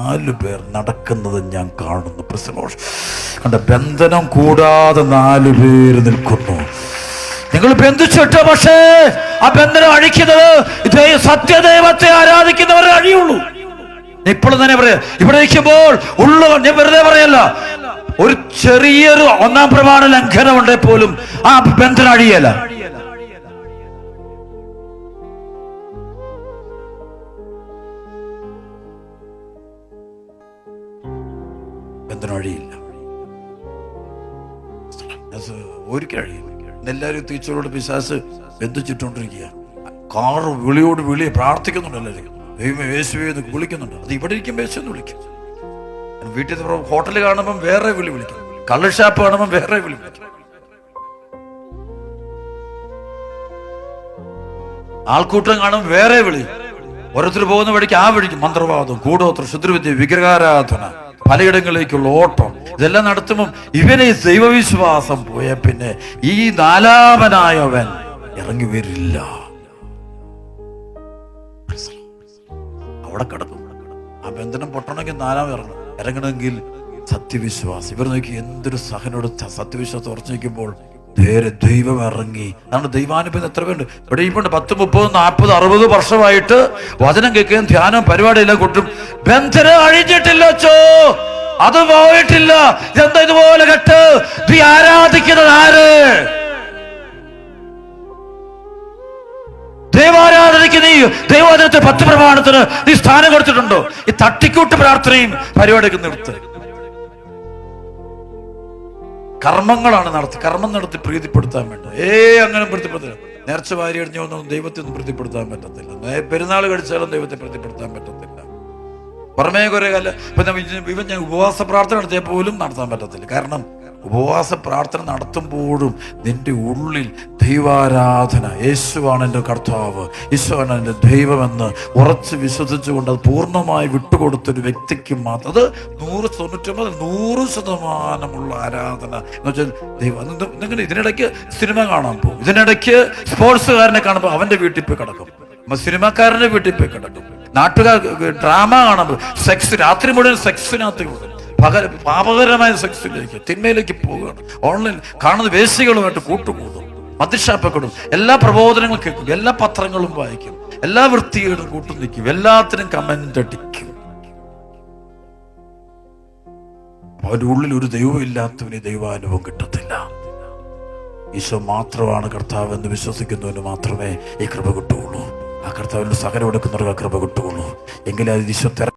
4 പേർ നടക്കുന്നത് ഞാൻ കാണുന്നു. കണ്ട, ബന്ധനം കൂടാതെ 4 പേര് നിൽക്കുന്നു. നിങ്ങൾ ബന്ധിച്ചിട്ട് പക്ഷേ ആ ബന്ധനം അഴിക്കുന്നത് സത്യദൈവത്തെ ആരാധിക്കുന്നവരെ അഴിയുള്ളൂ. ഇപ്പോഴും തന്നെ പറയാ, ഇവിടെ ഇരിക്കുമ്പോൾ ഉള്ളവർ, ഞാൻ വെറുതെ പറയല്ല, ഒരു ചെറിയൊരു 1-ാം പ്രമാണ ലംഘനം ഉണ്ടെങ്കിൽ പോലും ആ ബന്ധനം അഴിയല. ബന്ധനം അഴിയില്ല, ഒരിക്കലും അഴിയില്ല. എല്ലാവരും തീച്ചോട് പിശാച് ബന്ധിച്ചിട്ടുകൊണ്ടിരിക്കുക. കാറ് വിളിയോട് വിളി പ്രാർത്ഥിക്കുന്നുണ്ട്. എല്ലാവരും ദൈവം യേശുവേ എന്ന് വിളിക്കുന്നുണ്ട്. അത് ഇവിടെ ഇരിക്കുമ്പോൾ യേശു എന്ന് വിളിക്കും. വീട്ടിൽ ഹോട്ടൽ കാണുമ്പം വേറെ വിളിക്കും, കള്ള് ഷാപ്പ് കാണുമ്പം വേറെ വിളിക്കും, ആൾക്കൂട്ടം കാണുമ്പോൾ വേറെ വിളി. ഓരോരുത്തർ പോകുന്ന വഴിക്ക് ആ വഴിക്ക് മന്ത്രവാദം, കൂടോത്രം, ക്ഷുദ്രവിദ്യ, വിഗ്രഹാരാധന, പലയിടങ്ങളിലേക്കുള്ള ഓട്ടം, ഇതെല്ലാം നടത്തുമ്പം ഇവനെ ദൈവവിശ്വാസം പോയ പിന്നെ ഈ 4-മനായവൻ ഇറങ്ങി വരില്ല. അവിടെ കിടക്കും. ആ ബന്ധനം പൊട്ടണമെങ്കിൽ 4 ഇറങ്ങണമെങ്കിൽ സത്യവിശ്വാസം. ഇവർ നോക്കി എന്തൊരു സഹനോട് സത്യവിശ്വാസം ഉറച്ചു നിൽക്കുമ്പോൾ ദൈവം ഇറങ്ങി. അതാണ് ദൈവാനുഭവം. എത്ര പേരുണ്ട് ഇവിടെ? ഇപ്പൊ 10, 30, 40, 60 വർഷമായിട്ട് വചനം കേൾക്കുകയും ധ്യാനം പരിപാടിയെല്ലാം കൊട്ടും. ബന്ധനം അഴിഞ്ഞിട്ടില്ല, അത് പോയിട്ടില്ല. എന്താ ഇതുപോലെ കെട്ട്? നീ ആരാധിക്കുന്നത് ആര്? ദൈവാരാധനയ്ക്ക് നീ ദൈവാരാധനത്തെ 10 പ്രമാണത്തിന് നീ സ്ഥാനം കൊടുത്തിട്ടുണ്ടോ? ഈ തട്ടിക്കൂട്ട് പ്രാർത്ഥനയും പരിപാടിയൊക്കെ നിർത്ത്. കർമ്മങ്ങളാണ് കർമ്മം നടത്തി പ്രീതിപ്പെടുത്താൻ വേണ്ട. അങ്ങനെ പ്രീതിപ്പെടുത്തില്ല. നേർച്ച വാരി അടിഞ്ഞൊന്നും ദൈവത്തെ ഒന്നും പ്രീതിപ്പെടുത്താൻ പറ്റത്തില്ല. പെരുന്നാൾ കഴിച്ചാലും ദൈവത്തെ പ്രീതിപ്പെടുത്താൻ പറ്റത്തില്ല. പുറമേ കുറെ കാലം ഇവൻ ഞാൻ ഉപവാസ പ്രാർത്ഥന നടത്തിയാൽ പോലും നടത്താൻ പറ്റത്തില്ല. കാരണം ഉപവാസ പ്രാർത്ഥന നടത്തുമ്പോഴും നിന്റെ ഉള്ളിൽ ദൈവാരാധന, യേശുവാണ് എൻ്റെ കർത്താവ്, യേശുവാണ് എൻ്റെ ദൈവമെന്ന് ഉറച്ച് വിശ്വസിച്ചുകൊണ്ട് അത് പൂർണ്ണമായി വിട്ടുകൊടുത്തൊരു വ്യക്തിക്ക് മാത്രം, അത് 100% ആരാധന എന്ന് വെച്ചാൽ ദൈവം. നിങ്ങൾ ഇതിനിടയ്ക്ക് സിനിമ കാണാൻ പോകും, ഇതിനിടയ്ക്ക് സ്പോർട്സുകാരനെ കാണുമ്പോൾ അവൻ്റെ വീട്ടിൽ പോയി കിടക്കും, സിനിമാക്കാരൻ്റെ വീട്ടിൽ പോയി കിടക്കും, നാട്ടുകാർ ഡ്രാമ കാണുമ്പോൾ സെക്സ്, രാത്രി മുഴുവൻ സെക്സിനകത്ത് കൂടും, പാപകരമായ സെക്സിലേക്ക്, തിന്മയിലേക്ക് പോവുകയാണ്. ഓൺലൈൻ കാണുന്ന വേശ്യകളുമായിട്ട് കൂട്ടുകൂടും, മദ്യഷാപ്പപ്പെടും, എല്ലാ പ്രബോധനങ്ങളും കേൾക്കും, എല്ലാ പത്രങ്ങളും വായിക്കും, എല്ലാ വൃത്തികളും കൂട്ടു നിൽക്കും, എല്ലാത്തിനും കമന്റ് അടിക്കും. അവരുടെ ഉള്ളിൽ ഒരു ദൈവം ഇല്ലാത്തവന് ദൈവാനുഭവം കിട്ടത്തില്ല. ഈശോ മാത്രമാണ് കർത്താവ് എന്ന് വിശ്വസിക്കുന്നവന് മാത്രമേ ഈ കൃപ കിട്ടുകയുള്ളൂ. ആ കർത്താവിന്റെ സകലം എടുക്കുന്നവർക്ക് ആ കൃപ കിട്ടുകയുള്ളൂ. എങ്കിലും അത് ഈശോ